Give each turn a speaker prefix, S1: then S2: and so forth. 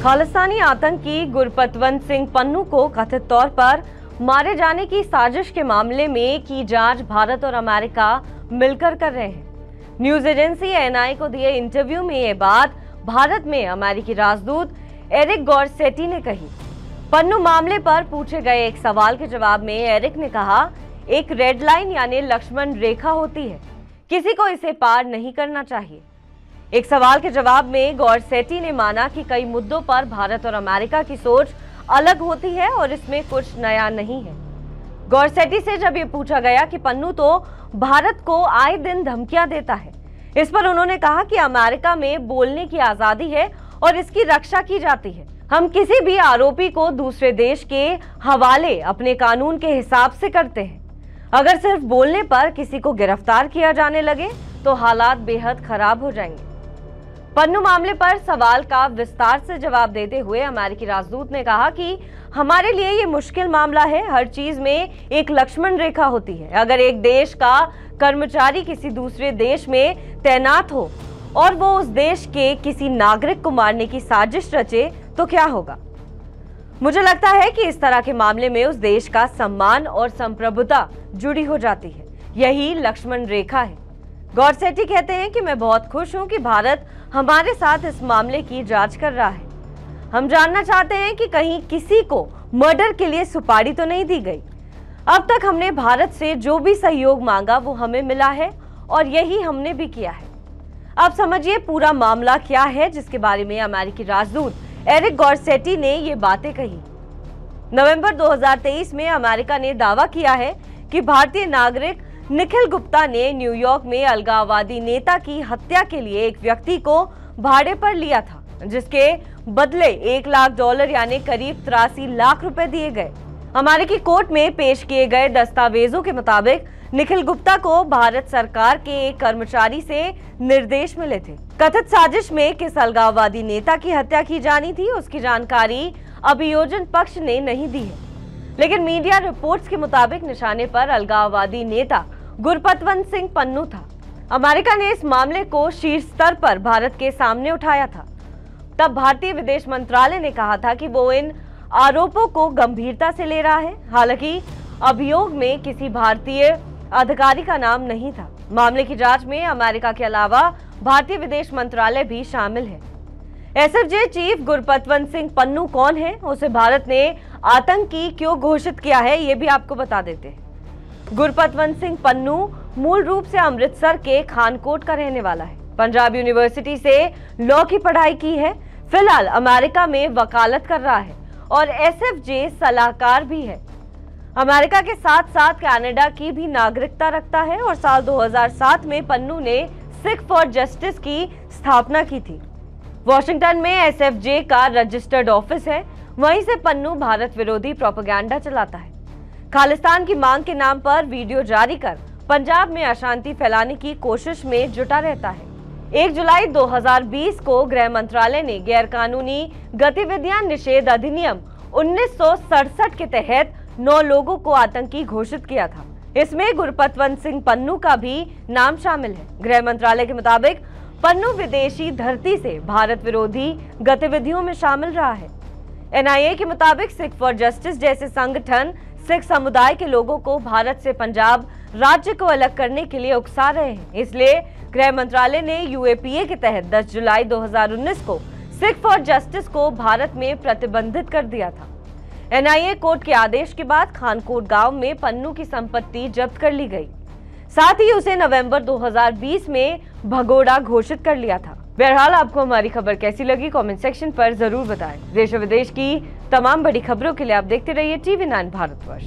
S1: खालिस्तानी आतंकी गुरपतवंत सिंह पन्नू को कथित तौर पर मारे जाने की साजिश के मामले में की जांच भारत और अमेरिका मिलकर कर रहे हैं। न्यूज एजेंसी एएनआई को दिए इंटरव्यू में ये बात भारत में अमेरिकी राजदूत एरिक गॉरसेटी ने कही। पन्नू मामले पर पूछे गए एक सवाल के जवाब में एरिक ने कहा, एक रेड लाइन यानी लक्ष्मण रेखा होती है, किसी को इसे पार नहीं करना चाहिए। एक सवाल के जवाब में गॉरसेटी ने माना कि कई मुद्दों पर भारत और अमेरिका की सोच अलग होती है और इसमें कुछ नया नहीं है। गॉरसेटी से जब ये पूछा गया कि पन्नू तो भारत को आए दिन धमकियां देता है, इस पर उन्होंने कहा कि अमेरिका में बोलने की आजादी है और इसकी रक्षा की जाती है। हम किसी भी आरोपी को दूसरे देश के हवाले अपने कानून के हिसाब से करते हैं। अगर सिर्फ बोलने पर किसी को गिरफ्तार किया जाने लगे तो हालात बेहद खराब हो जाएंगे। पन्नू मामले पर सवाल का विस्तार से जवाब देते हुए अमेरिकी राजदूत ने कहा कि हमारे लिए ये मुश्किल मामला है। हर चीज में एक लक्ष्मण रेखा होती है। अगर एक देश का कर्मचारी किसी दूसरे देश में तैनात हो और वो उस देश के किसी नागरिक को मारने की साजिश रचे तो क्या होगा? मुझे लगता है कि इस तरह के मामले में उस देश का सम्मान और संप्रभुता जुड़ी हो जाती है। यही लक्ष्मण रेखा है। गॉरसेटी कहते हैं कि मैं बहुत खुश हूं कि भारत हमारे साथ इस मामले की जांच कर रहा है। हम जानना चाहते हैं कि कहीं किसी को मर्डर के लिए सुपारी तो नहीं दी गई। अब तक हमने भारत से जो भी सहयोग मांगा वो हमें मिला है और यही हमने भी किया है। अब समझिए पूरा मामला क्या है जिसके बारे में अमेरिकी राजदूत एरिक गॉरसेटी ने ये बातें कही। नवंबर 2023 में अमेरिका ने दावा किया है कि भारतीय नागरिक निखिल गुप्ता ने न्यूयॉर्क में अलगाववादी नेता की हत्या के लिए एक व्यक्ति को भाड़े पर लिया था, जिसके बदले $1 लाख यानी करीब 83 लाख रुपए दिए गए। अमेरिकी कोर्ट में पेश किए गए दस्तावेजों के मुताबिक निखिल गुप्ता को भारत सरकार के एक कर्मचारी से निर्देश मिले थे। कथित साजिश में किस अलगाववादी नेता की हत्या की जानी थी उसकी जानकारी अभियोजन पक्ष ने नहीं दी है, लेकिन मीडिया रिपोर्ट्स के मुताबिक निशाने पर अलगाववादी नेता गुरपतवंत सिंह पन्नू था। अमेरिका ने इस मामले को शीर्ष स्तर पर भारत के सामने उठाया था। तब भारतीय विदेश मंत्रालय ने कहा था कि वो इन आरोपों को गंभीरता से ले रहा है। हालांकि अभियोग में किसी भारतीय अधिकारी का नाम नहीं था। मामले की जांच में अमेरिका के अलावा भारतीय विदेश मंत्रालय भी शामिल है। एसएफजे चीफ गुरपतवंत सिंह पन्नू कौन है, उसे भारत ने आतंकी क्यों घोषित किया है, ये भी आपको बता देते हैं। गुरपतवंत सिंह पन्नू मूल रूप से अमृतसर के खानकोट का रहने वाला है। पंजाब यूनिवर्सिटी से लॉ की पढ़ाई की है। फिलहाल अमेरिका में वकालत कर रहा है और एसएफजे सलाहकार भी है। अमेरिका के साथ साथ कनाडा की भी नागरिकता रखता है और साल 2007 में पन्नू ने सिख फॉर जस्टिस की स्थापना की थी। वॉशिंगटन में एसएफजे का रजिस्टर्ड ऑफिस है। वहीं से पन्नू भारत विरोधी प्रोपेगेंडा चलाता है। खालिस्तान की मांग के नाम पर वीडियो जारी कर पंजाब में अशांति फैलाने की कोशिश में जुटा रहता है। 1 जुलाई 2020 को गृह मंत्रालय ने गैरकानूनी गतिविधियां निषेध अधिनियम 1967 के तहत 9 लोगों को आतंकी घोषित किया था। इसमें गुरपतवंत सिंह पन्नू का भी नाम शामिल है। गृह मंत्रालय के मुताबिक पन्नू विदेशी धरती से भारत विरोधी गतिविधियों में शामिल रहा है। एनआईए के मुताबिक सिख फॉर जस्टिस जैसे संगठन सिख समुदाय के लोगों को भारत से पंजाब राज्य को अलग करने के लिए उकसा रहे हैं। इसलिए गृह मंत्रालय ने यूएपीए के तहत 10 जुलाई 2019 को सिख फॉर जस्टिस को भारत में प्रतिबंधित कर दिया था। एनआईए कोर्ट के आदेश के बाद खानकोट गांव में पन्नू की संपत्ति जब्त कर ली गई। साथ ही उसे नवंबर 2020 में भगोड़ा घोषित कर लिया था। बहरहाल आपको हमारी खबर कैसी लगी कमेंट सेक्शन पर जरूर बताएं। देश और विदेश की तमाम बड़ी खबरों के लिए आप देखते रहिए TV9 भारतवर्ष।